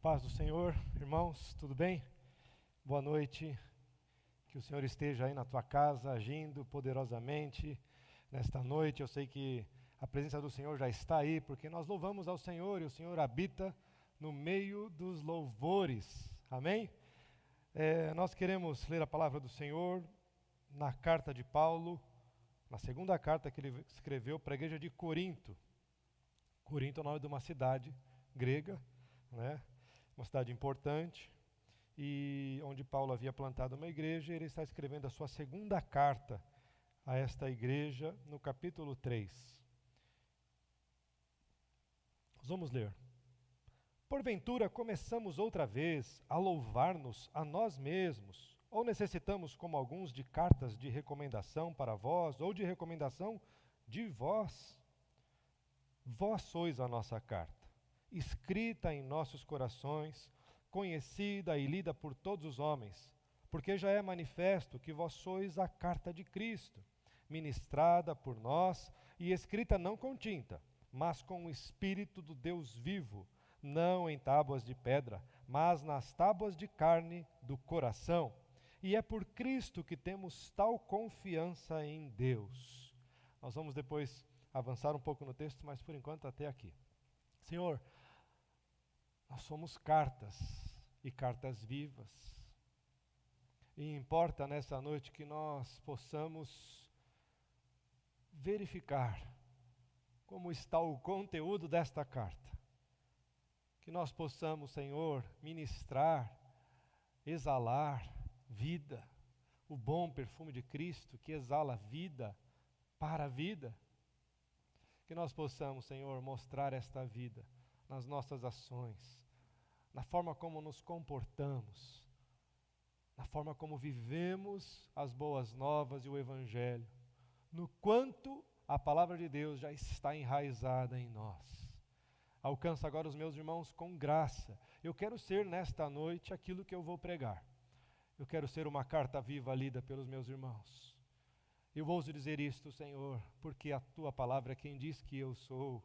Paz do Senhor, irmãos, tudo bem? Boa noite, que o Senhor esteja aí na tua casa, agindo poderosamente nesta noite. Eu sei que a presença do Senhor já está aí, porque nós louvamos ao Senhor e o Senhor habita no meio dos louvores, amém? Nós queremos ler a palavra do Senhor na carta de Paulo, na segunda carta que ele escreveu para a igreja de Corinto. Corinto é o nome de uma cidade grega, né? Uma cidade importante, e onde Paulo havia plantado uma igreja. Ele está escrevendo a sua segunda carta a esta igreja, no capítulo 3. Nós vamos ler. Porventura começamos outra vez a louvar-nos a nós mesmos, ou necessitamos, como alguns, de cartas de recomendação para vós, ou de recomendação de vós? Vós sois a nossa carta, escrita em nossos corações, conhecida e lida por todos os homens, porque já é manifesto que vós sois a carta de Cristo, ministrada por nós e escrita não com tinta, mas com o Espírito do Deus vivo, não em tábuas de pedra, mas nas tábuas de carne do coração. E é por Cristo que temos tal confiança em Deus. Nós vamos depois avançar um pouco no texto, mas por enquanto até aqui. Senhor, nós somos cartas, e cartas vivas. E importa nessa noite que nós possamos verificar como está o conteúdo desta carta. Que nós possamos, Senhor, ministrar, exalar vida, o bom perfume de Cristo que exala vida para a vida. Que nós possamos, Senhor, mostrar esta vida nas nossas ações, na forma como nos comportamos, na forma como vivemos as boas novas e o Evangelho, no quanto a palavra de Deus já está enraizada em nós. Alcança agora os meus irmãos com graça. Eu quero ser nesta noite aquilo que eu vou pregar. Eu quero ser uma carta viva lida pelos meus irmãos. Eu ouso dizer isto, Senhor, porque a tua palavra é quem diz que eu sou.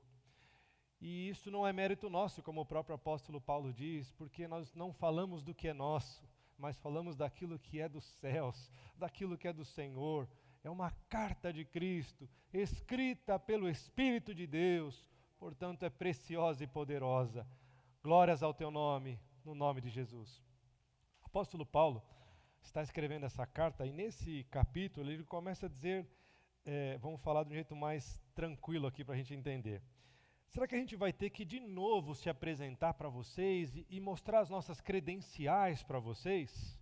E isso não é mérito nosso, como o próprio apóstolo Paulo diz, porque nós não falamos do que é nosso, mas falamos daquilo que é dos céus, daquilo que é do Senhor. É uma carta de Cristo, escrita pelo Espírito de Deus, portanto é preciosa e poderosa. Glórias ao teu nome, no nome de Jesus. O apóstolo Paulo está escrevendo essa carta, e nesse capítulo ele começa a dizer, vamos falar de um jeito mais tranquilo aqui para a gente entender. Será que a gente vai ter que de novo se apresentar para vocês e mostrar as nossas credenciais para vocês?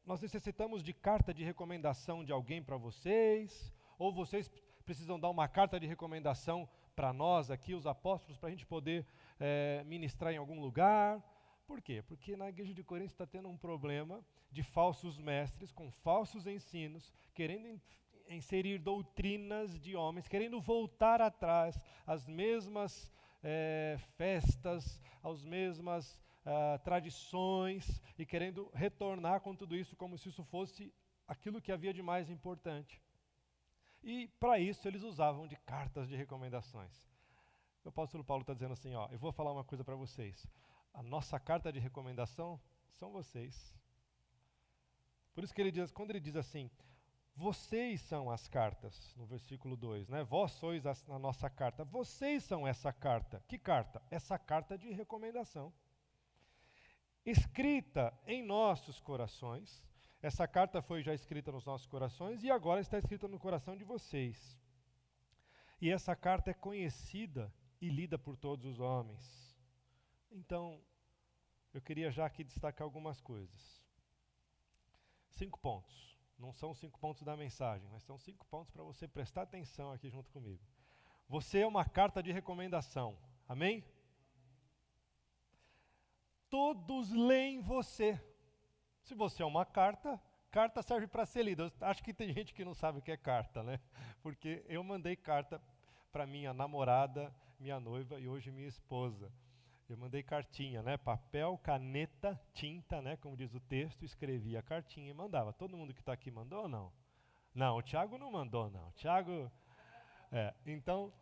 Nós necessitamos de carta de recomendação de alguém para vocês? Ou vocês precisam dar uma carta de recomendação para nós aqui, os apóstolos, para a gente poder ministrar em algum lugar? Por quê? Porque na igreja de Corinto está tendo um problema de falsos mestres com falsos ensinos, querendo inserir doutrinas de homens, querendo voltar atrás às mesmas festas, às mesmas tradições, e querendo retornar com tudo isso como se isso fosse aquilo que havia de mais importante. E para isso eles usavam de cartas de recomendações. O apóstolo Paulo está dizendo assim, eu vou falar uma coisa para vocês. A nossa carta de recomendação são vocês. Por isso que quando ele diz assim, vocês são as cartas, no versículo 2, né? Vós sois a nossa carta. Vocês são essa carta. Que carta? Essa carta de recomendação. Escrita em nossos corações. Essa carta foi já escrita nos nossos corações e agora está escrita no coração de vocês. E essa carta é conhecida e lida por todos os homens. Então, eu queria já aqui destacar algumas coisas. 5 pontos. Não são 5 pontos da mensagem, mas são 5 pontos para você prestar atenção aqui junto comigo. Você é uma carta de recomendação. Amém? Todos leem você. Se você é uma carta, carta serve para ser lida. Eu acho que tem gente que não sabe o que é carta, né? Porque eu mandei carta para minha namorada, minha noiva e hoje minha esposa. Eu mandei cartinha, né? Papel, caneta, tinta, né? Como diz o texto, escrevia a cartinha e mandava. Todo mundo que está aqui mandou ou não? Não, o Tiago não mandou, não. O Tiago... Então,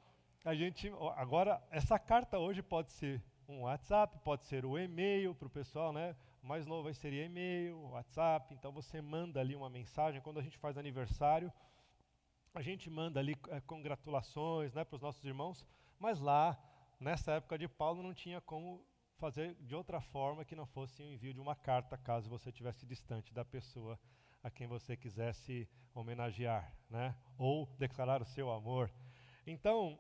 agora, essa carta hoje pode ser um WhatsApp, pode ser o e-mail para o pessoal, né? O mais novo aí seria e-mail, WhatsApp. Então você manda ali uma mensagem. Quando a gente faz aniversário, a gente manda ali congratulações, né, para os nossos irmãos. Mas lá, nessa época de Paulo, não tinha como fazer de outra forma que não fosse o envio de uma carta, caso você estivesse distante da pessoa a quem você quisesse homenagear, né? Ou declarar o seu amor. Então,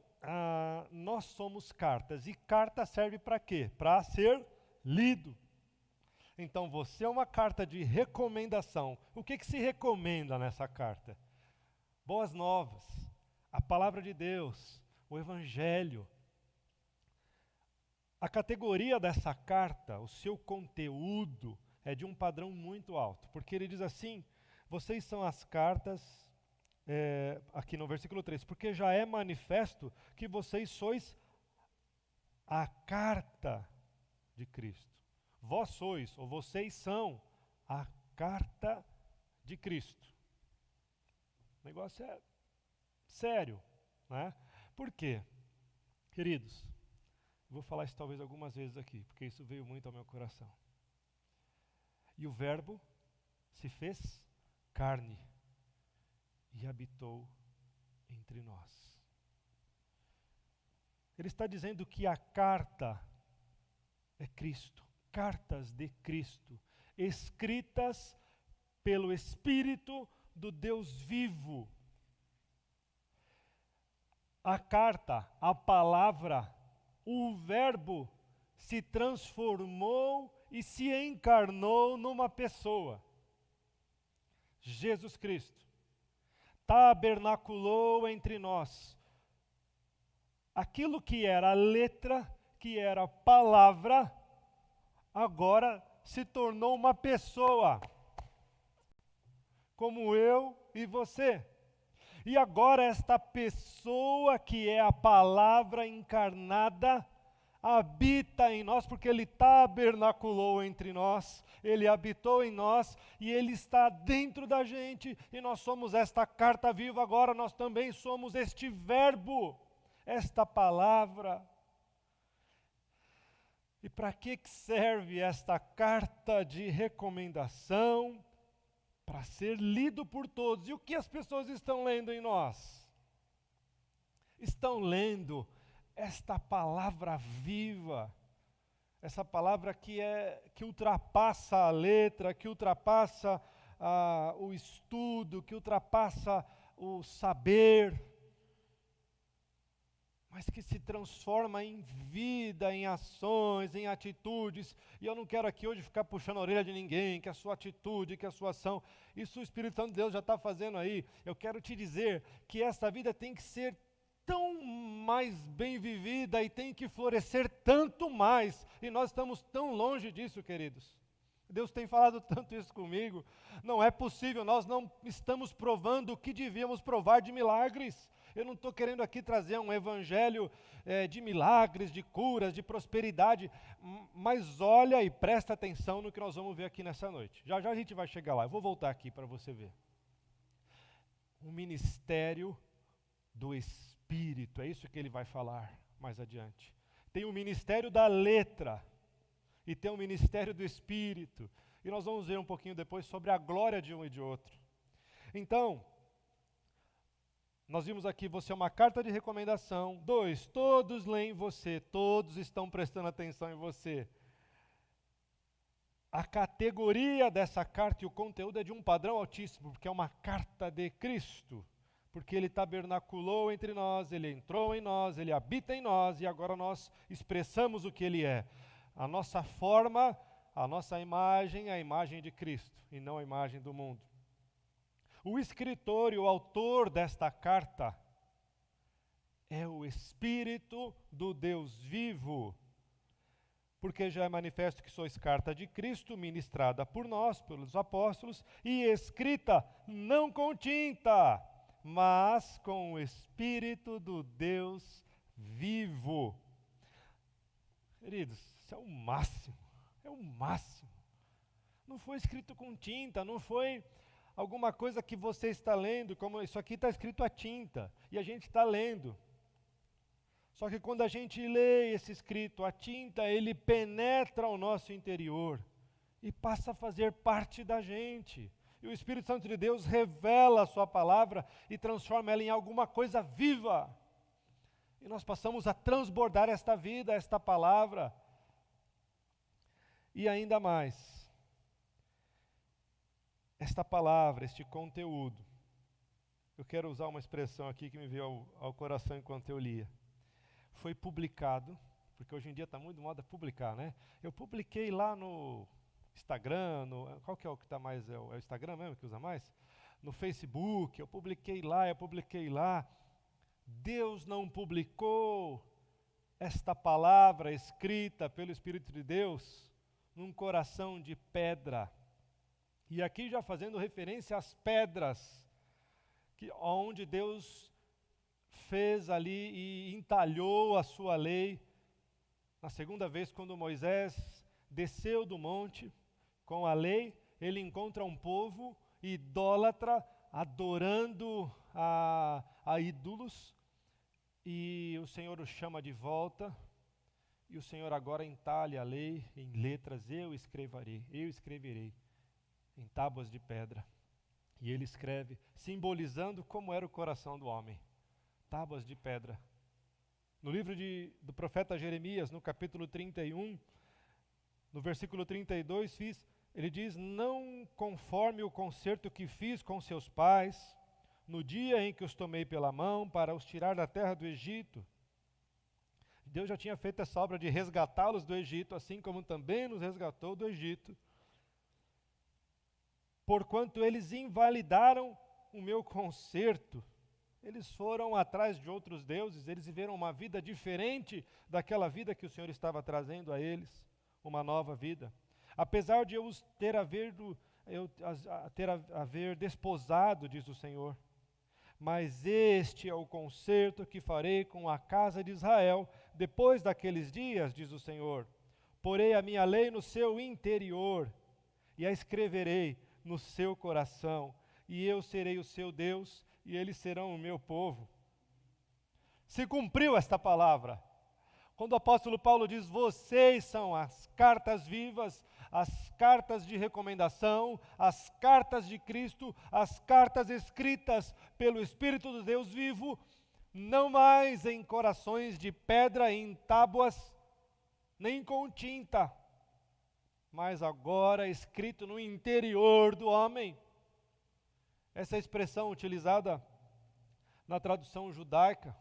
nós somos cartas. E carta serve para quê? Para ser lido. Então, você é uma carta de recomendação. O que se recomenda nessa carta? Boas novas, a palavra de Deus, o Evangelho. A categoria dessa carta, o seu conteúdo, é de um padrão muito alto, porque ele diz assim: vocês são as cartas, aqui no versículo 3, porque já é manifesto que vocês sois a carta de Cristo. Vós sois, ou vocês são, a carta de Cristo. O negócio é sério, né? Por quê? Queridos, vou falar isso talvez algumas vezes aqui, porque isso veio muito ao meu coração. E o Verbo se fez carne e habitou entre nós. Ele está dizendo que a carta é Cristo, cartas de Cristo, escritas pelo Espírito do Deus vivo. A carta, a palavra, o Verbo se transformou e se encarnou numa pessoa. Jesus Cristo tabernaculou entre nós. Aquilo que era letra, que era palavra, agora se tornou uma pessoa, como eu e você. E agora esta pessoa que é a palavra encarnada habita em nós, porque ele tabernaculou entre nós, ele habitou em nós e ele está dentro da gente, e nós somos esta carta viva. Agora nós também somos este verbo, esta palavra. E para que serve esta carta de recomendação? Para ser lido por todos. E o que as pessoas estão lendo em nós? Estão lendo esta palavra viva, essa palavra que ultrapassa a letra, que ultrapassa o estudo, que ultrapassa o saber, mas que se transforma em vida, em ações, em atitudes. E eu não quero aqui hoje ficar puxando a orelha de ninguém, que a sua atitude, que a sua ação, isso o Espírito Santo de Deus já está fazendo aí. Eu quero te dizer que essa vida tem que ser tão mais bem vivida e tem que florescer tanto mais. E nós estamos tão longe disso, queridos. Deus tem falado tanto isso comigo. Não é possível, nós não estamos provando o que devíamos provar de milagres. Eu não estou querendo aqui trazer um evangelho de milagres, de curas, de prosperidade, mas olha e presta atenção no que nós vamos ver aqui nessa noite. Já já a gente vai chegar lá, eu vou voltar aqui para você ver. O ministério do Espírito, é isso que ele vai falar mais adiante. Tem o ministério da letra e tem o ministério do Espírito. E nós vamos ver um pouquinho depois sobre a glória de um e de outro. Então, nós vimos aqui, você é uma carta de recomendação. 2, todos leem você, todos estão prestando atenção em você. A categoria dessa carta e o conteúdo é de um padrão altíssimo, porque é uma carta de Cristo. Porque ele tabernaculou entre nós, ele entrou em nós, ele habita em nós, e agora nós expressamos o que ele é. A nossa forma, a nossa imagem é a imagem de Cristo, e não a imagem do mundo. O escritor e o autor desta carta é o Espírito do Deus vivo, porque já é manifesto que sois carta de Cristo, ministrada por nós, pelos apóstolos, e escrita não com tinta, mas com o Espírito do Deus vivo. Queridos, isso é o máximo, é o máximo. Não foi escrito com tinta, não foi alguma coisa que você está lendo, como isso aqui está escrito a tinta, e a gente está lendo. Só que quando a gente lê esse escrito, a tinta, ele penetra o nosso interior e passa a fazer parte da gente. E o Espírito Santo de Deus revela a sua palavra e transforma ela em alguma coisa viva. E nós passamos a transbordar esta vida, esta palavra. E ainda mais, esta palavra, este conteúdo, eu quero usar uma expressão aqui que me veio ao coração enquanto eu lia. Foi publicado, porque hoje em dia está muito moda publicar, né? Eu publiquei lá no Instagram, qual que é o que está mais, é o Instagram mesmo que usa mais? No Facebook, eu publiquei lá. Deus não publicou esta palavra escrita pelo Espírito de Deus num coração de pedra. E aqui já fazendo referência às pedras, onde Deus fez ali e entalhou a sua lei. Na segunda vez, quando Moisés desceu do monte com a lei, ele encontra um povo idólatra, adorando a ídolos, e o Senhor o chama de volta, e o Senhor agora entalha a lei em letras, eu escreverei em tábuas de pedra. E ele escreve, simbolizando como era o coração do homem. Tábuas de pedra. No livro do profeta Jeremias, no capítulo 31, no versículo 32, ele diz, não conforme o concerto que fiz com seus pais, no dia em que os tomei pela mão para os tirar da terra do Egito. Deus já tinha feito essa obra de resgatá-los do Egito, assim como também nos resgatou do Egito. Porquanto eles invalidaram o meu concerto, eles foram atrás de outros deuses, eles viveram uma vida diferente daquela vida que o Senhor estava trazendo a eles, uma nova vida. Apesar de eu os ter haver desposado, diz o Senhor, mas este é o concerto que farei com a casa de Israel depois daqueles dias, diz o Senhor. Porei a minha lei no seu interior e a escreverei no seu coração, e eu serei o seu Deus, e eles serão o meu povo. Se cumpriu esta palavra. Quando o apóstolo Paulo diz, vocês são as cartas vivas, as cartas de recomendação, as cartas de Cristo, as cartas escritas pelo Espírito do Deus vivo, não mais em corações de pedra, em tábuas, nem com tinta, mas agora escrito no interior do homem. Essa expressão utilizada na tradução judaica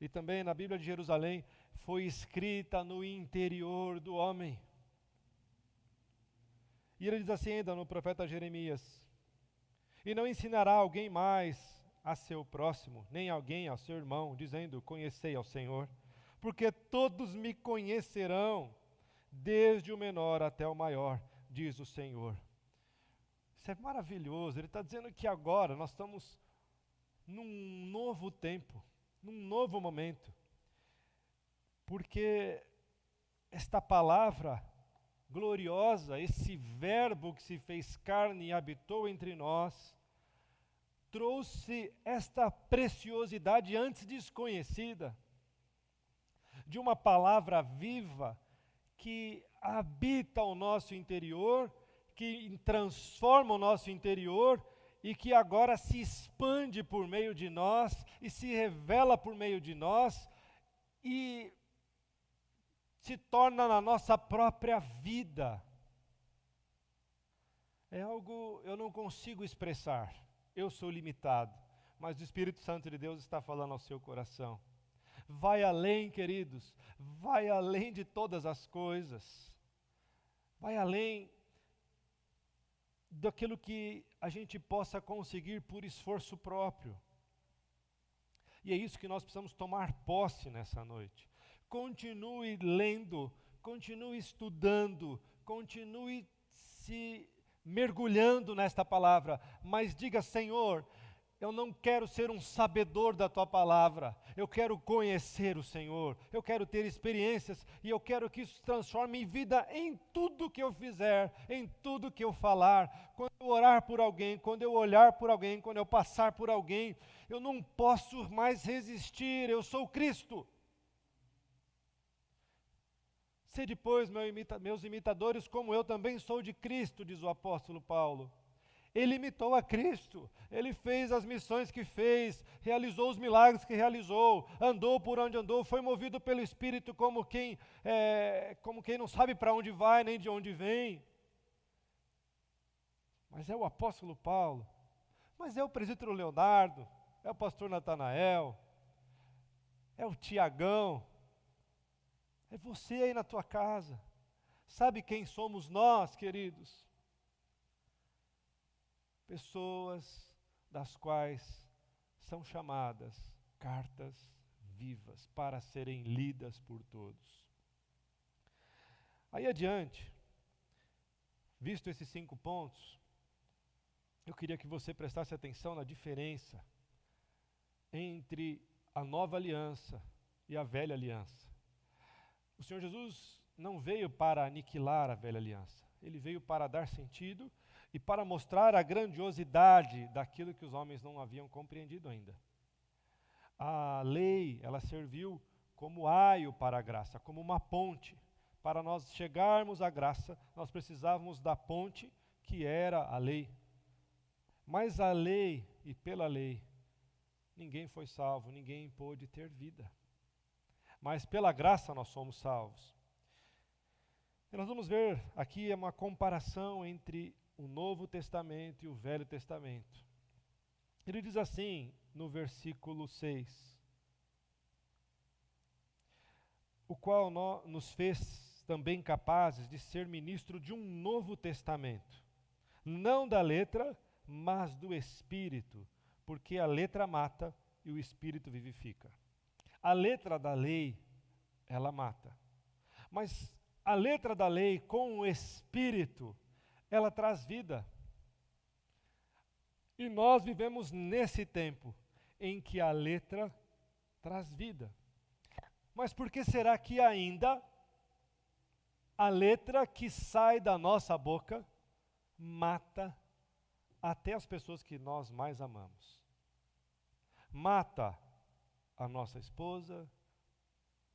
e também na Bíblia de Jerusalém foi escrita no interior do homem. E ele diz assim ainda no profeta Jeremias, e não ensinará alguém mais a seu próximo, nem alguém ao seu irmão, dizendo, conhecei ao Senhor, porque todos me conhecerão, desde o menor até o maior, diz o Senhor. Isso é maravilhoso. Ele está dizendo que agora nós estamos num novo tempo, num novo momento, porque esta palavra gloriosa, esse verbo que se fez carne e habitou entre nós, trouxe esta preciosidade antes desconhecida, de uma palavra viva, que habita o nosso interior, que transforma o nosso interior e que agora se expande por meio de nós e se revela por meio de nós e se torna na nossa própria vida. É algo eu não consigo expressar, eu sou limitado, mas o Espírito Santo de Deus está falando ao seu coração. Vai além, queridos, vai além de todas as coisas, vai além daquilo que a gente possa conseguir por esforço próprio. E é isso que nós precisamos tomar posse nessa noite. Continue lendo, continue estudando, continue se mergulhando nesta palavra, mas diga, Senhor, Eu não quero ser um sabedor da tua palavra, eu quero conhecer o Senhor, eu quero ter experiências e eu quero que isso transforme em vida em tudo que eu fizer, em tudo que eu falar. Quando eu orar por alguém, quando eu olhar por alguém, quando eu passar por alguém, eu não posso mais resistir, eu sou Cristo. Sede, pois, meus imitadores, como eu também sou de Cristo, diz o apóstolo Paulo. Ele imitou a Cristo, ele fez as missões que fez, realizou os milagres que realizou, andou por onde andou, foi movido pelo Espírito como quem não sabe para onde vai nem de onde vem. Mas é o apóstolo Paulo, mas é o presbítero Leonardo, é o pastor Natanael, é o Tiagão, é você aí na tua casa. Sabe quem somos nós, queridos? Pessoas das quais são chamadas cartas vivas para serem lidas por todos. Aí adiante, visto esses 5 pontos, eu queria que você prestasse atenção na diferença entre a nova aliança e a velha aliança. O Senhor Jesus não veio para aniquilar a velha aliança, ele veio para dar sentido e para mostrar a grandiosidade daquilo que os homens não haviam compreendido ainda. A lei, ela serviu como aio para a graça, como uma ponte. Para nós chegarmos à graça, nós precisávamos da ponte que era a lei. Mas a lei e pela lei, ninguém foi salvo, ninguém pôde ter vida. Mas pela graça nós somos salvos. E nós vamos ver aqui uma comparação entre o Novo Testamento e o Velho Testamento. Ele diz assim no versículo 6: o qual nos fez também capazes de ser ministro de um novo testamento, não da letra, mas do Espírito, porque a letra mata e o Espírito vivifica. A letra da lei, ela mata. Mas a letra da lei com o Espírito, ela traz vida. E nós vivemos nesse tempo em que a letra traz vida. Mas por que será que ainda a letra que sai da nossa boca mata até as pessoas que nós mais amamos? Mata a nossa esposa,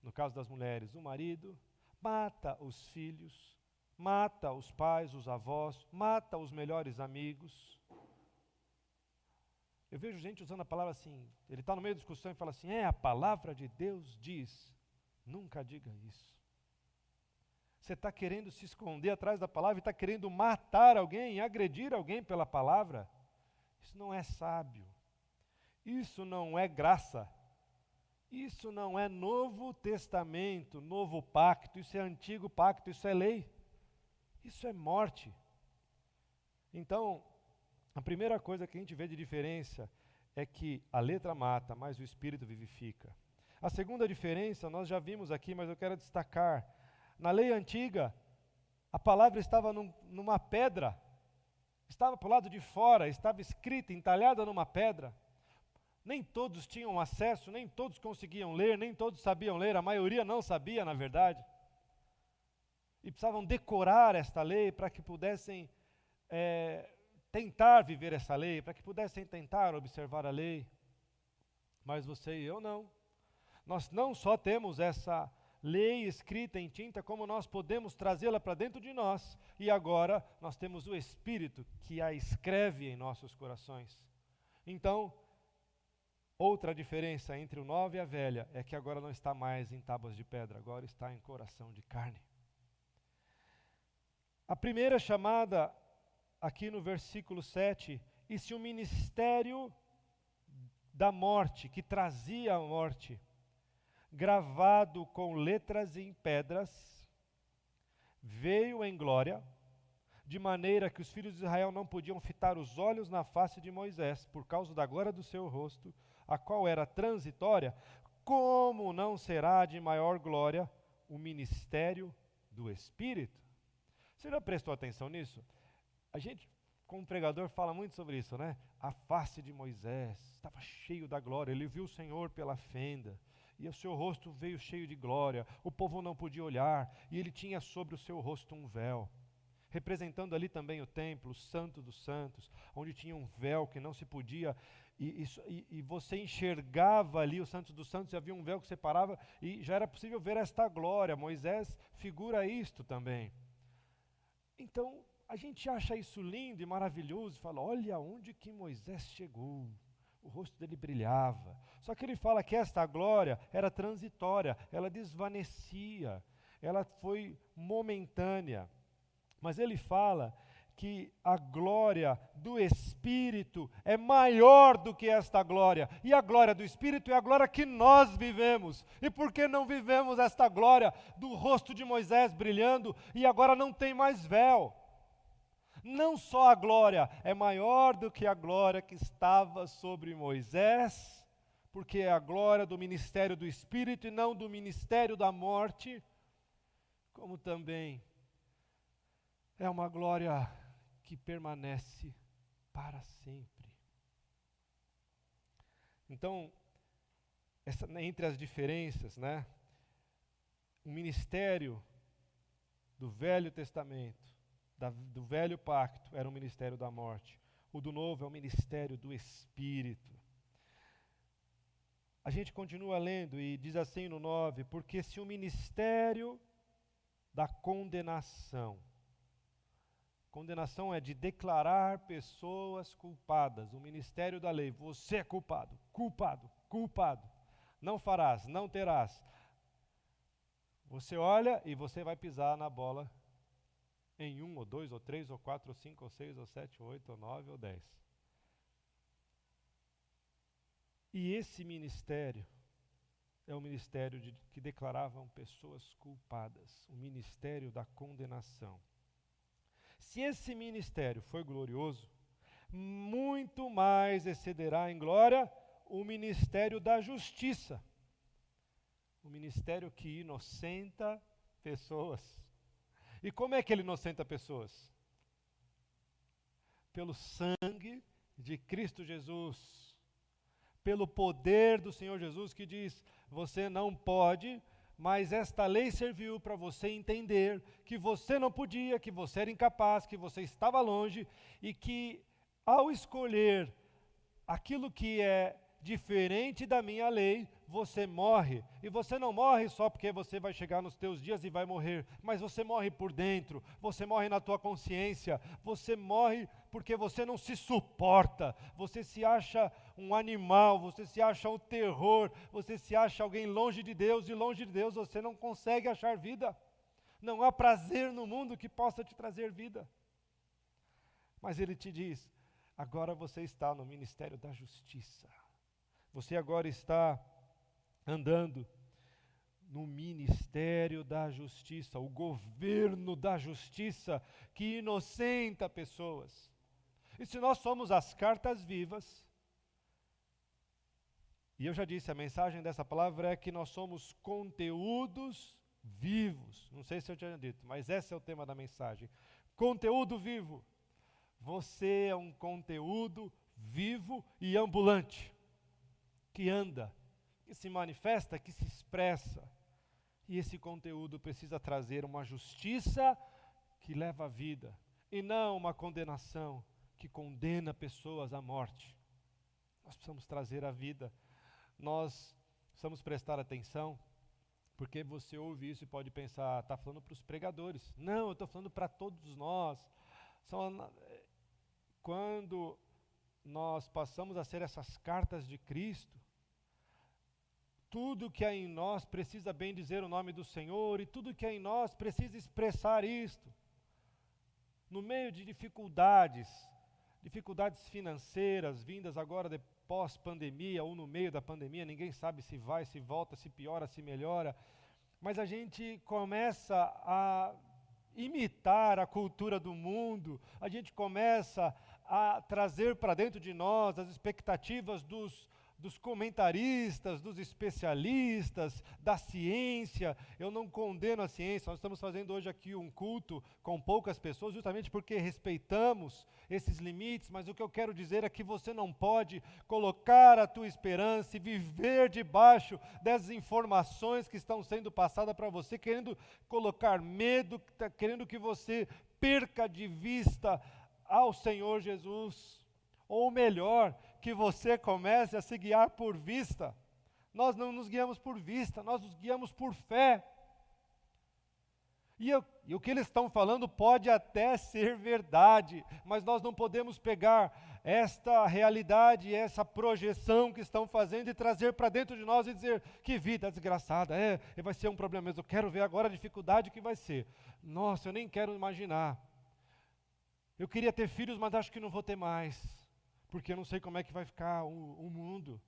no caso das mulheres, o marido, mata os filhos, mata os pais, os avós, mata os melhores amigos. Eu vejo gente usando a palavra assim, ele está no meio da discussão e fala assim, a palavra de Deus diz. Nunca diga isso. Você está querendo se esconder atrás da palavra e está querendo matar alguém, agredir alguém pela palavra. Isso não é sábio. Isso não é graça. Isso não é Novo Testamento, Novo Pacto, isso é Antigo Pacto, isso é lei. Isso é morte. Então, a primeira coisa que a gente vê de diferença é que a letra mata, mas o Espírito vivifica. A segunda diferença, nós já vimos aqui, mas eu quero destacar. Na lei antiga, a palavra estava numa pedra, estava para o lado de fora, estava escrita, entalhada numa pedra. Nem todos tinham acesso, nem todos conseguiam ler, nem todos sabiam ler, a maioria não sabia, na verdade. E precisavam decorar esta lei para que pudessem tentar viver essa lei, para que pudessem tentar observar a lei. Mas você e eu não. Nós não só temos essa lei escrita em tinta, como nós podemos trazê-la para dentro de nós. E agora nós temos o Espírito que a escreve em nossos corações. Então, outra diferença entre o novo e a velha é que agora não está mais em tábuas de pedra, agora está em coração de carne. A primeira chamada aqui no versículo 7, e se o ministério da morte, que trazia a morte, gravado com letras em pedras, veio em glória, de maneira que os filhos de Israel não podiam fitar os olhos na face de Moisés, por causa da glória do seu rosto, a qual era transitória, como não será de maior glória o ministério do Espírito? Você já prestou atenção nisso? A gente, como pregador fala muito sobre isso, né? A face de Moisés estava cheio da glória, ele viu o Senhor pela fenda, e o seu rosto veio cheio de glória, o povo não podia olhar, e ele tinha sobre o seu rosto um véu, representando ali também o templo, o Santo dos Santos, onde tinha um véu que não se podia, e você enxergava ali o Santo dos Santos, e havia um véu que separava, e já era possível ver esta glória. Moisés figura isto também. Então, a gente acha isso lindo e maravilhoso, fala, olha onde que Moisés chegou, o rosto dele brilhava. Só que ele fala que esta glória era transitória, ela desvanecia, ela foi momentânea. Mas ele fala que a glória do Espírito é maior do que esta glória. E a glória do Espírito é a glória que nós vivemos. E por que não vivemos esta glória do rosto de Moisés brilhando e agora não tem mais véu? Não só a glória é maior do que a glória que estava sobre Moisés, porque é a glória do ministério do Espírito e não do ministério da morte, como também é uma glória que permanece para sempre. Então, entre as diferenças, né? O ministério do Velho Testamento, do Velho Pacto, era o ministério da morte. O do Novo é o ministério do Espírito. A gente continua lendo e diz assim no 9, porque se o ministério da condenação é de declarar pessoas culpadas, o ministério da lei, você é culpado, culpado, culpado, não farás, não terás. Você olha e você vai pisar na bola em 1, ou 2, ou 3, ou 4, ou 5, ou 6, ou 7, ou 8, ou 9, ou 10. E esse ministério é o ministério que declaravam pessoas culpadas, o ministério da condenação. Se esse ministério foi glorioso, muito mais excederá em glória o ministério da justiça, o ministério que inocenta pessoas. E como é que ele inocenta pessoas? Pelo sangue de Cristo Jesus, pelo poder do Senhor Jesus que diz, você não pode, mas esta lei serviu para você entender que você não podia, que você era incapaz, que você estava longe e que ao escolher aquilo que é diferente da minha lei, você morre. E você não morre só porque você vai chegar nos teus dias e vai morrer, mas você morre por dentro, você morre na tua consciência, você morre porque você não se suporta, você se acha um animal, você se acha um terror, você se acha alguém longe de Deus, e longe de Deus você não consegue achar vida. Não há prazer no mundo que possa te trazer vida. Mas ele te diz, agora você está no ministério da justiça. Você agora está andando no ministério da justiça, o governo da justiça que inocenta pessoas. E se nós somos as cartas vivas, e eu já disse, a mensagem dessa palavra é que nós somos conteúdos vivos. Não sei se eu tinha dito, mas esse é o tema da mensagem. Conteúdo vivo. Você é um conteúdo vivo e ambulante, que anda, que se manifesta, que se expressa. E esse conteúdo precisa trazer uma justiça que leva à vida, e não uma condenação que condena pessoas à morte. Nós precisamos trazer a vida. Nós precisamos prestar atenção, porque você ouve isso e pode pensar, está falando para os pregadores. Não, eu estou falando para todos nós. Quando nós passamos a ser essas cartas de Cristo, tudo que é em nós precisa bem dizer o nome do Senhor, e tudo que é em nós precisa expressar isto. No meio de dificuldades financeiras, vindas agora de pós-pandemia, ou no meio da pandemia, ninguém sabe se vai, se volta, se piora, se melhora, mas a gente começa a imitar a cultura do mundo, a gente começa a trazer para dentro de nós as expectativas dos comentaristas, dos especialistas, da ciência. Eu não condeno a ciência. Nós estamos fazendo hoje aqui um culto com poucas pessoas, justamente porque respeitamos esses limites, mas o que eu quero dizer é que você não pode colocar a tua esperança e viver debaixo dessas informações que estão sendo passadas para você, querendo colocar medo, querendo que você perca de vista ao Senhor Jesus. Ou melhor, que você comece a se guiar por vista. Nós não nos guiamos por vista, nós nos guiamos por fé. E o que eles estão falando pode até ser verdade, mas nós não podemos pegar esta realidade, essa projeção que estão fazendo e trazer para dentro de nós e dizer que vida desgraçada, vai ser um problema mesmo. Eu quero ver agora a dificuldade que vai ser. Nossa, eu nem quero imaginar. Eu queria ter filhos, mas acho que não vou ter mais. Porque eu não sei como é que vai ficar o mundo.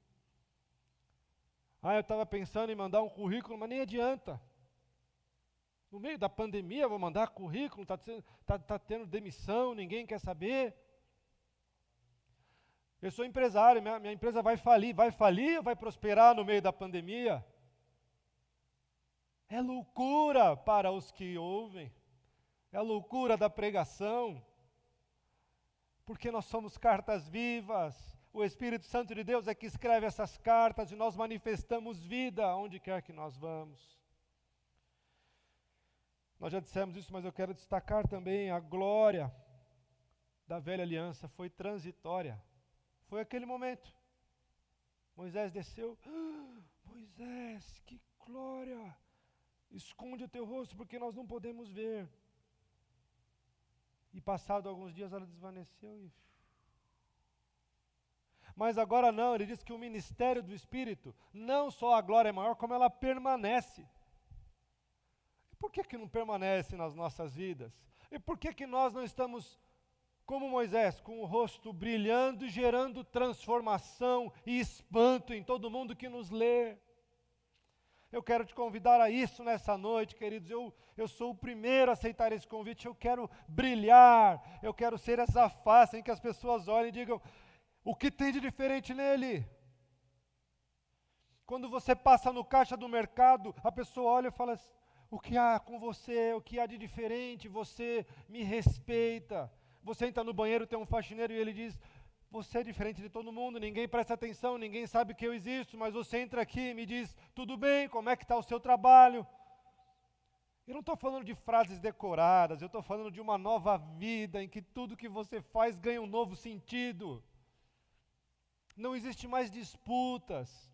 Eu estava pensando em mandar um currículo, mas nem adianta. No meio da pandemia, eu vou mandar currículo, está tendo demissão, ninguém quer saber. Eu sou empresário, minha empresa vai falir ou vai prosperar no meio da pandemia? É loucura para os que ouvem, é a loucura da pregação. Porque nós somos cartas vivas, o Espírito Santo de Deus é que escreve essas cartas e nós manifestamos vida onde quer que nós vamos. Nós já dissemos isso, mas eu quero destacar também a glória da velha aliança foi transitória. Foi aquele momento. Moisés desceu, Moisés, que glória! Esconde o teu rosto porque nós não podemos ver. E passado alguns dias ela desvaneceu. Mas agora não, ele diz que o ministério do Espírito, não só a glória é maior, como ela permanece. E por que não permanece nas nossas vidas? E por que nós não estamos, como Moisés, com o rosto brilhando e gerando transformação e espanto em todo mundo que nos lê? Eu quero te convidar a isso nessa noite, queridos. Eu sou o primeiro a aceitar esse convite. Eu quero brilhar. Eu quero ser essa face em que as pessoas olhem e digam: o que tem de diferente nele? Quando você passa no caixa do mercado, a pessoa olha e fala: o que há com você? O que há de diferente? Você me respeita. Você entra no banheiro, tem um faxineiro e ele diz: você é diferente de todo mundo, ninguém presta atenção, ninguém sabe que eu existo, mas você entra aqui e me diz: tudo bem, como é que está o seu trabalho? Eu não estou falando de frases decoradas, eu estou falando de uma nova vida em que tudo que você faz ganha um novo sentido. Não existe mais disputas,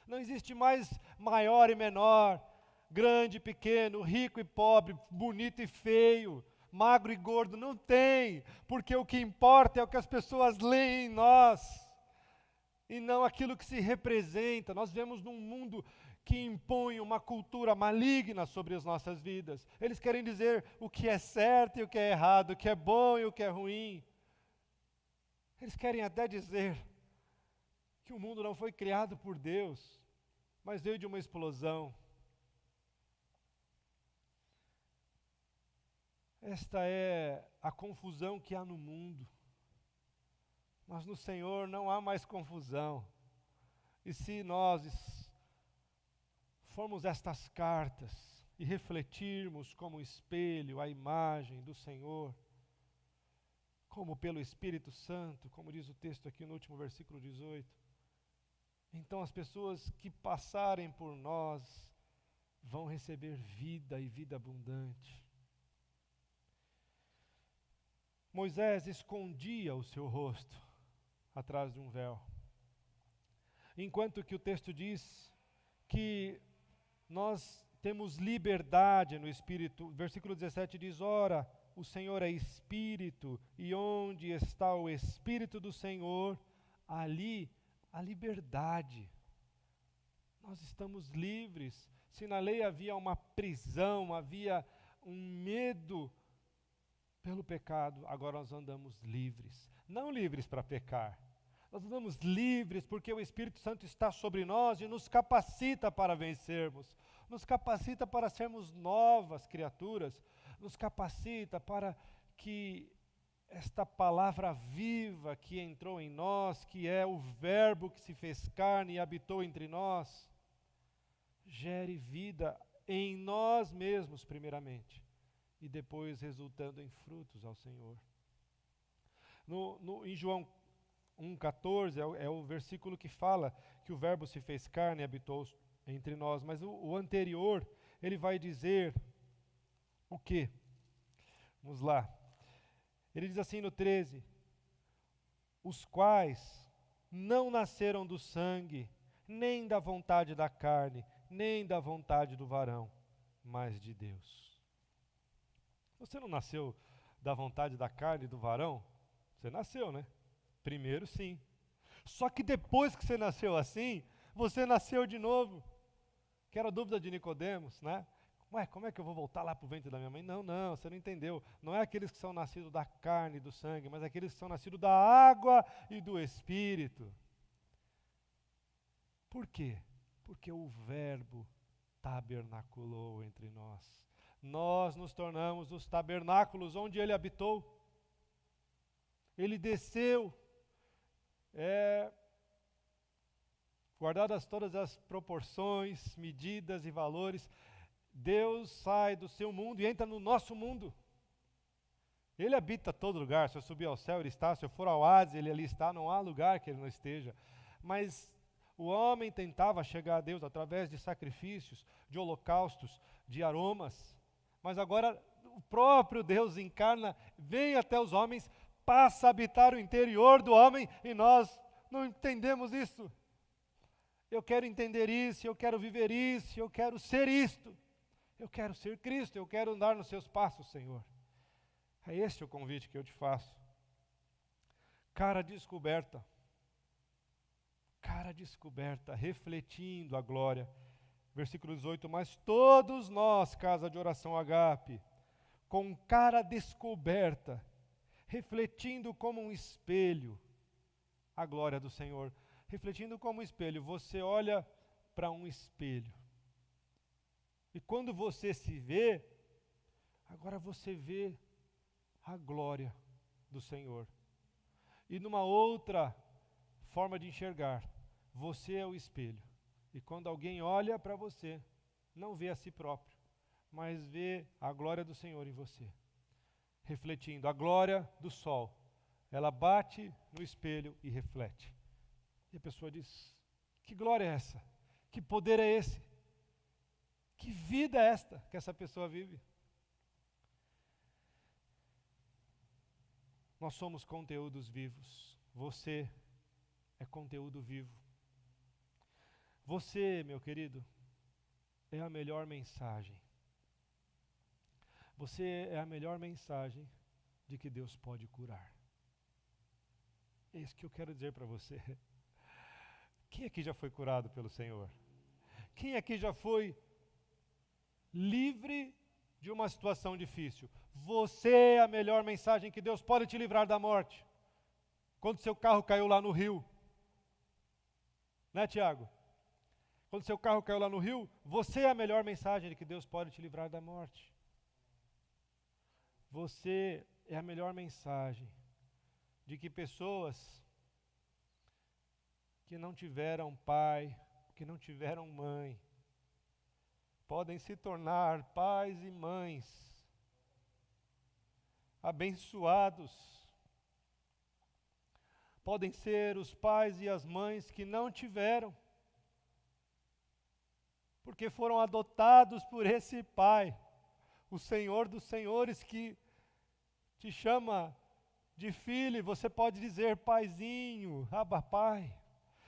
não existe mais maior e menor, grande e pequeno, rico e pobre, bonito e feio, magro e gordo, não tem, porque o que importa é o que as pessoas leem em nós, e não aquilo que se representa. Nós vivemos num mundo que impõe uma cultura maligna sobre as nossas vidas. Eles querem dizer o que é certo e o que é errado, o que é bom e o que é ruim. Eles querem até dizer que o mundo não foi criado por Deus, mas veio de uma explosão. Esta é a confusão que há no mundo. Mas no Senhor não há mais confusão. E se nós formos estas cartas e refletirmos como espelho a imagem do Senhor, como pelo Espírito Santo, como diz o texto aqui no último versículo 18, então as pessoas que passarem por nós vão receber vida e vida abundante. Moisés escondia o seu rosto atrás de um véu, enquanto que o texto diz que nós temos liberdade no Espírito. Versículo 17 diz: ora, o Senhor é Espírito, e onde está o Espírito do Senhor, ali a liberdade. Nós estamos livres. Se na lei havia uma prisão, havia um medo pelo pecado, agora nós andamos livres. Não livres para pecar, nós andamos livres porque o Espírito Santo está sobre nós e nos capacita para vencermos, nos capacita para sermos novas criaturas, nos capacita para que esta palavra viva que entrou em nós, que é o Verbo que se fez carne e habitou entre nós, gere vida em nós mesmos, primeiramente, e depois resultando em frutos ao Senhor. Em João 1,14 é o versículo que fala que o Verbo se fez carne e habitou entre nós, mas o anterior, ele vai dizer o quê? Vamos lá. Ele diz assim no 13: os quais não nasceram do sangue, nem da vontade da carne, nem da vontade do varão, mas de Deus. Você não nasceu da vontade da carne e do varão? Você nasceu, né? Primeiro sim. Só que depois que você nasceu assim, você nasceu de novo. Que era a dúvida de Nicodemos, né? Ué, como é que eu vou voltar lá para o ventre da minha mãe? Não, você não entendeu. Não é aqueles que são nascidos da carne e do sangue, mas aqueles que são nascidos da água e do Espírito. Por quê? Porque o Verbo tabernaculou entre nós. Nós nos tornamos os tabernáculos onde Ele habitou. Ele desceu, guardadas todas as proporções, medidas e valores, Deus sai do seu mundo e entra no nosso mundo. Ele habita todo lugar. Se eu subir ao céu, Ele está. Se eu for ao Hades, Ele ali está. Não há lugar que Ele não esteja. Mas o homem tentava chegar a Deus através de sacrifícios, de holocaustos, de aromas. Mas agora o próprio Deus encarna, vem até os homens, passa a habitar o interior do homem e nós não entendemos isso. Eu quero entender isso, eu quero viver isso, eu quero ser isto. Eu quero ser Cristo, eu quero andar nos seus passos, Senhor. É este o convite que eu te faço. Cara descoberta, refletindo a glória. Versículo 18, mas todos nós, casa de oração Agape, com cara descoberta, refletindo como um espelho a glória do Senhor. Refletindo como um espelho, você olha para um espelho. E quando você se vê, agora você vê a glória do Senhor. E numa outra forma de enxergar, você é o espelho. E quando alguém olha para você, não vê a si próprio, mas vê a glória do Senhor em você. Refletindo, a glória do sol, ela bate no espelho e reflete. E a pessoa diz, que glória é essa? Que poder é esse? Que vida é esta que essa pessoa vive? Nós somos conteúdos vivos. Você é conteúdo vivo. Você, meu querido, é a melhor mensagem. Você é a melhor mensagem de que Deus pode curar. É isso que eu quero dizer para você. Quem aqui já foi curado pelo Senhor? Quem aqui já foi livre de uma situação difícil? Você é a melhor mensagem que Deus pode te livrar da morte. Quando seu carro caiu lá no rio, né, Tiago? Quando seu carro caiu lá no rio, você é a melhor mensagem de que Deus pode te livrar da morte. Você é a melhor mensagem de que pessoas que não tiveram pai, que não tiveram mãe, podem se tornar pais e mães abençoados. Podem ser os pais e as mães que não tiveram, porque foram adotados por esse Pai, o Senhor dos Senhores, que te chama de filho, e você pode dizer, paizinho, Abba Pai,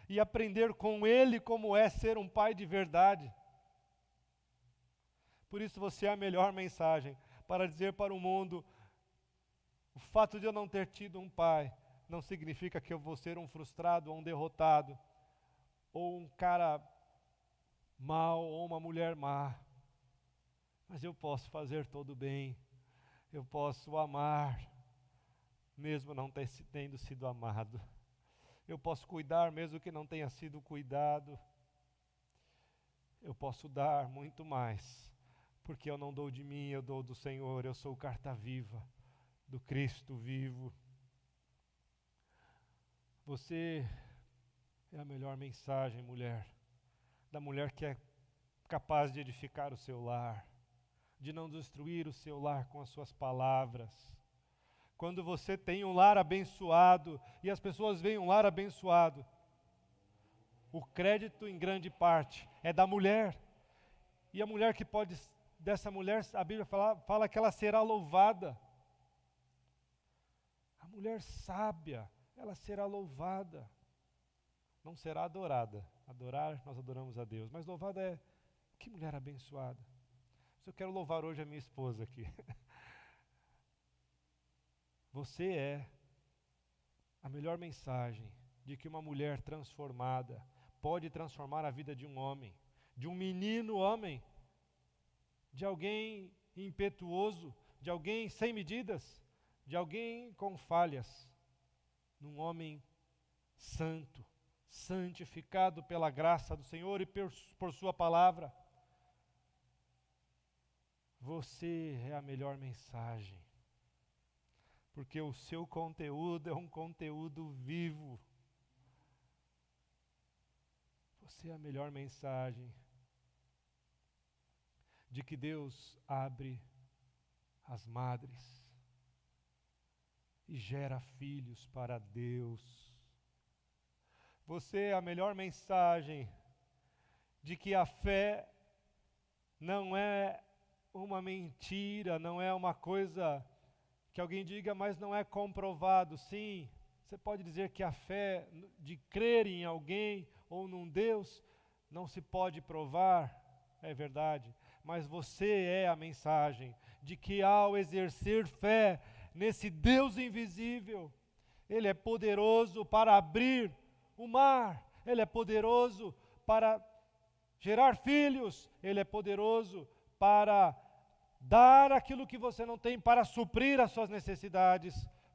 e aprender com Ele como é ser um pai de verdade. Por isso você é a melhor mensagem para dizer para o mundo, o fato de eu não ter tido um pai, não significa que eu vou ser um frustrado ou um derrotado, ou um cara mau ou uma mulher má. Mas eu posso fazer todo bem, eu posso amar, mesmo não tendo sido amado. Eu posso cuidar mesmo que não tenha sido cuidado. Eu posso dar muito mais, porque eu não dou de mim, eu dou do Senhor. Eu sou carta viva do Cristo vivo. Você é a melhor mensagem, mulher, da mulher que é capaz de edificar o seu lar, de não destruir o seu lar com as suas palavras. Quando você tem um lar abençoado e as pessoas veem um lar abençoado, o crédito em grande parte é da mulher. E a mulher que pode, dessa mulher, a Bíblia fala que ela será louvada. A mulher sábia, ela será louvada. Não será adorada. Adorar, nós adoramos a Deus. Mas louvada é, que mulher abençoada. Eu quero louvar hoje a minha esposa aqui. Você é a melhor mensagem de que uma mulher transformada pode transformar a vida de um homem, de um menino homem, de alguém impetuoso, de alguém sem medidas, de alguém com falhas, num homem santo, santificado pela graça do Senhor e por sua palavra. Você é a melhor mensagem, porque o seu conteúdo é um conteúdo vivo. Você é a melhor mensagem de que Deus abre as madres e gera filhos para Deus. Você é a melhor mensagem de que a fé não é uma mentira, não é uma coisa que alguém diga, mas não é comprovado. Sim, você pode dizer que a fé de crer em alguém ou num Deus não se pode provar, é verdade, mas você é a mensagem de que ao exercer fé nesse Deus invisível, Ele é poderoso para abrir o mar, Ele é poderoso para gerar filhos, Ele é poderoso para dar aquilo que você não tem, para suprir as suas necessidades,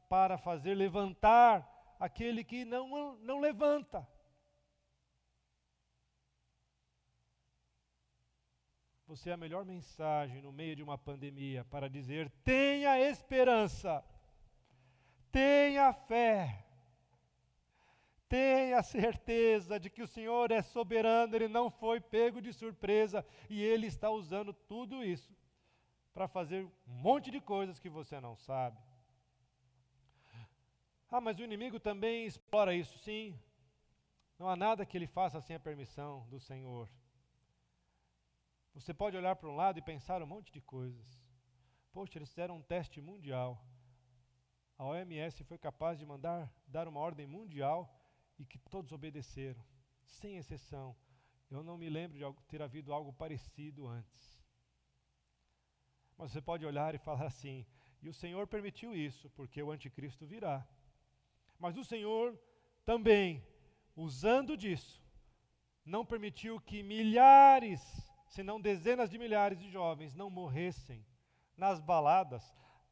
para fazer levantar aquele que não levanta. Você é a melhor mensagem no meio de uma pandemia para dizer: tenha esperança, tenha fé, tenha certeza de que o Senhor é soberano, Ele não foi pego de surpresa e Ele está usando tudo isso para fazer um monte de coisas que você não sabe. Ah, mas o inimigo também explora isso, sim. Não há nada que ele faça sem a permissão do Senhor. Você pode olhar para um lado e pensar um monte de coisas. Poxa, eles fizeram um teste mundial. A OMS foi capaz de dar uma ordem mundial e que todos obedeceram, sem exceção. Eu não me lembro de ter havido algo parecido antes. Mas você pode olhar e falar assim, e o Senhor permitiu isso, porque o anticristo virá. Mas o Senhor também, usando disso, não permitiu que milhares, se não dezenas de milhares de jovens não morressem nas baladas,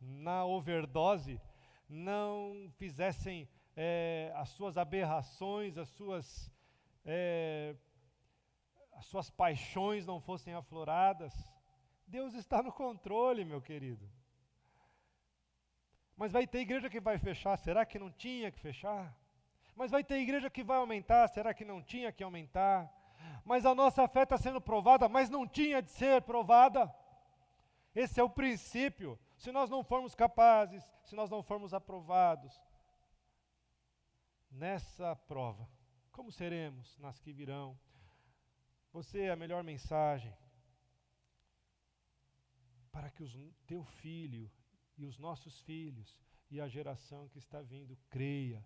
na overdose, não fizessem as suas aberrações, as suas paixões não fossem afloradas. Deus está no controle, meu querido. Mas vai ter igreja que vai fechar, será que não tinha que fechar? Mas vai ter igreja que vai aumentar, será que não tinha que aumentar? Mas a nossa fé está sendo provada, mas não tinha de ser provada. Esse é o princípio. Se nós não formos capazes, se nós não formos aprovados nessa prova, como seremos nas que virão? Você é a melhor mensagem para que o teu filho e os nossos filhos e a geração que está vindo creia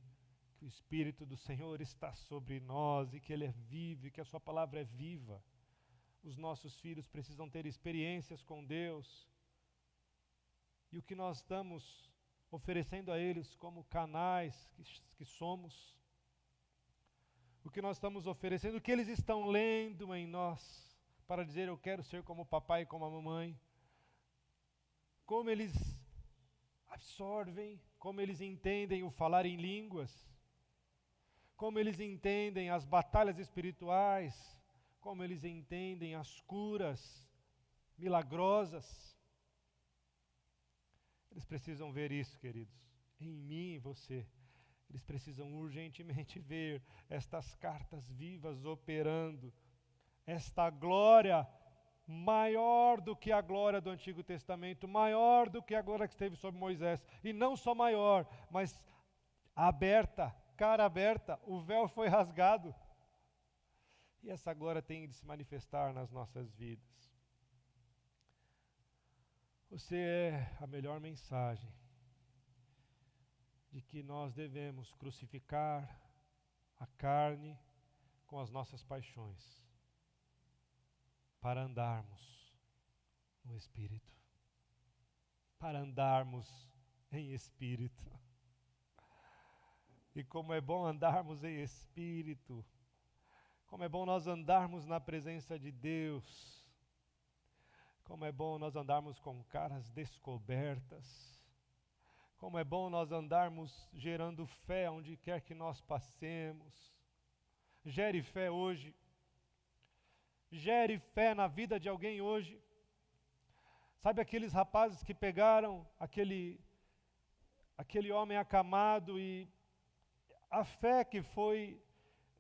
que o Espírito do Senhor está sobre nós e que Ele é vivo e que a Sua palavra é viva. Os nossos filhos precisam ter experiências com Deus e o que nós estamos oferecendo a eles como canais que somos, o que nós estamos oferecendo, o que eles estão lendo em nós para dizer eu quero ser como o papai e como a mamãe, como eles absorvem, como eles entendem o falar em línguas, como eles entendem as batalhas espirituais, como eles entendem as curas milagrosas. Eles precisam ver isso, queridos, em mim e você. Eles precisam urgentemente ver estas cartas vivas operando, esta glória maior do que a glória do Antigo Testamento, maior do que a glória que esteve sobre Moisés, e não só maior, mas aberta, cara aberta, o véu foi rasgado, e essa glória tem de se manifestar nas nossas vidas. Você é a melhor mensagem de que nós devemos crucificar a carne com as nossas paixões, para andarmos no Espírito, para andarmos em Espírito. E como é bom andarmos em Espírito, como é bom nós andarmos na presença de Deus, como é bom nós andarmos com caras descobertas, como é bom nós andarmos gerando fé onde quer que nós passemos. Gere fé hoje. Gere fé na vida de alguém hoje. Sabe aqueles rapazes que pegaram aquele homem acamado e a fé que foi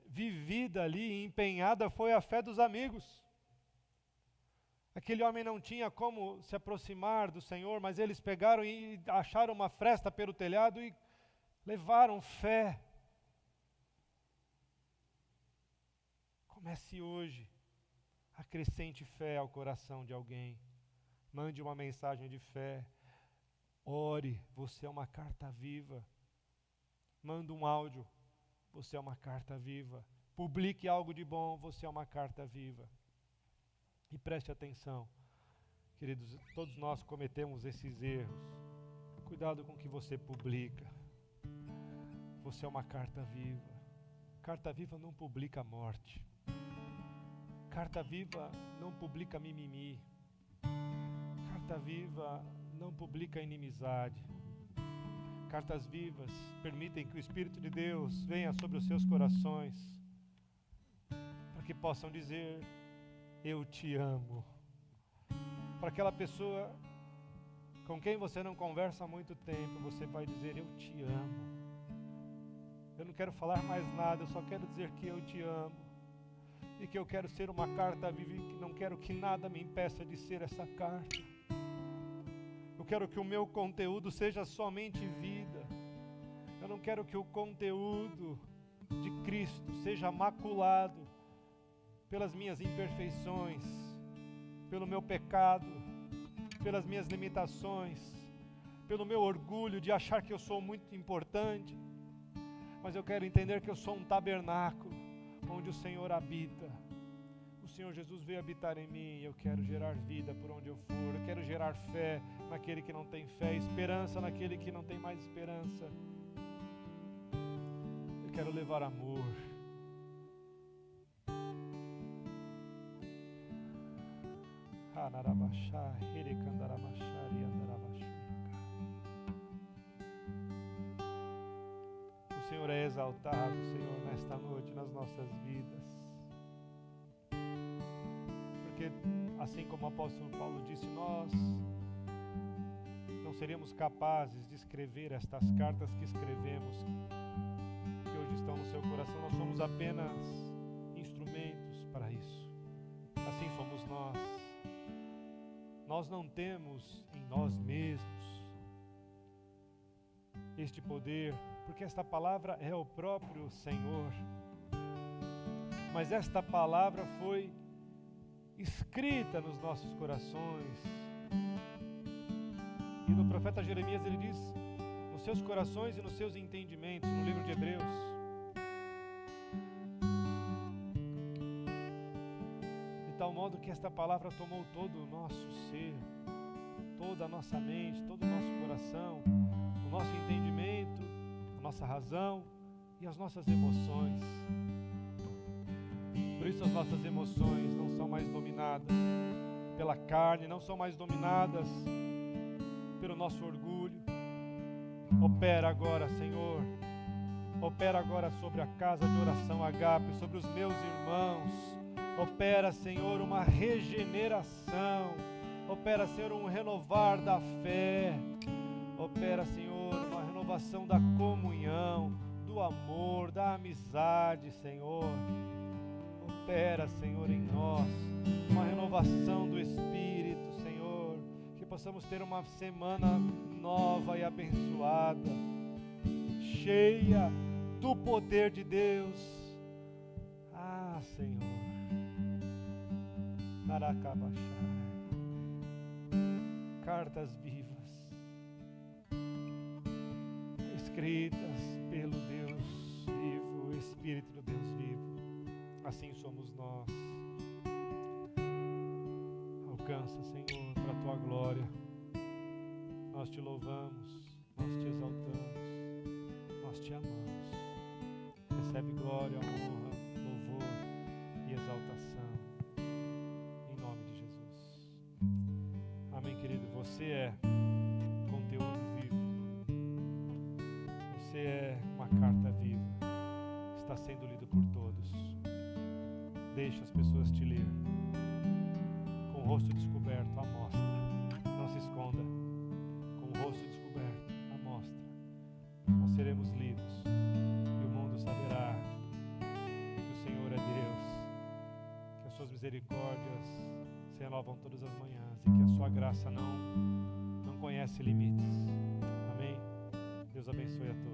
vivida ali, empenhada, foi a fé dos amigos. Aquele homem não tinha como se aproximar do Senhor, mas eles pegaram e acharam uma fresta pelo telhado e levaram fé. Comece hoje. Acrescente fé ao coração de alguém. Mande uma mensagem de fé. Ore, você é uma carta viva. Manda um áudio, você é uma carta viva. Publique algo de bom, você é uma carta viva. E preste atenção, queridos, todos nós cometemos esses erros. Cuidado com o que você publica. Você é uma carta viva. Carta viva não publica morte. Carta viva não publica mimimi. Carta viva não publica inimizade. Cartas vivas permitem que o Espírito de Deus venha sobre os seus corações, para que possam dizer: eu te amo. Para aquela pessoa com quem você não conversa há muito tempo, você vai dizer: eu te amo. Eu não quero falar mais nada, eu só quero dizer que eu te amo. E que eu quero ser uma carta viva e que não quero que nada me impeça de ser essa carta. Eu quero que o meu conteúdo seja somente vida. Eu não quero que o conteúdo de Cristo seja maculado pelas minhas imperfeições, pelo meu pecado, pelas minhas limitações, pelo meu orgulho de achar que eu sou muito importante. Mas eu quero entender que eu sou um tabernáculo onde o Senhor habita. O Senhor Jesus veio habitar em mim e eu quero gerar vida por onde eu for. Eu quero gerar fé naquele que não tem fé, esperança naquele que não tem mais esperança. Eu quero levar amor. O Senhor é exaltado, Senhor, nesta noite nas nossas vidas. Porque, assim como o apóstolo Paulo disse, nós não seríamos capazes de escrever estas cartas que escrevemos, que hoje estão no seu coração. Nós somos apenas instrumentos para isso. Assim somos nós. Nós não temos em nós mesmos este poder, porque esta palavra é o próprio Senhor. Mas esta palavra foi escrita nos nossos corações. E no profeta Jeremias ele diz: nos seus corações e nos seus entendimentos, no livro de Hebreus. De tal modo que esta palavra tomou todo o nosso ser, toda a nossa mente, todo o nosso coração, o nosso entendimento, a nossa razão e as nossas emoções. Por isso as nossas emoções não são mais dominadas pela carne, não são mais dominadas pelo nosso orgulho. Opera agora, Senhor. Opera agora sobre a casa de oração Agape, sobre os meus irmãos. Opera, Senhor, uma regeneração. Opera, Senhor, um renovar da fé. Opera, Senhor, uma renovação da comunhão, do amor, da amizade, Senhor. Opera, Senhor, em nós uma renovação do Espírito, Senhor. Que possamos ter uma semana nova e abençoada, cheia do poder de Deus. Ah, Senhor. Naracabachai. Cartas vivas, escritas pelo Deus vivo, o Espírito do Deus vivo. Assim somos nós. Alcança, Senhor, para a Tua glória. Nós Te louvamos, nós Te exaltamos, nós Te amamos. Recebe glória, honra, louvor e exaltação. Em nome de Jesus. Amém, querido. Você é conteúdo vivo. Você é uma carta viva. Está sendo lido por todos. Deixe as pessoas te ler. Com o rosto descoberto, à mostra. Não se esconda. Com o rosto descoberto, à mostra. Nós seremos lidos. E o mundo saberá que o Senhor é Deus. Que as suas misericórdias se renovam todas as manhãs. E que a sua graça não conhece limites. Amém? Deus abençoe a todos.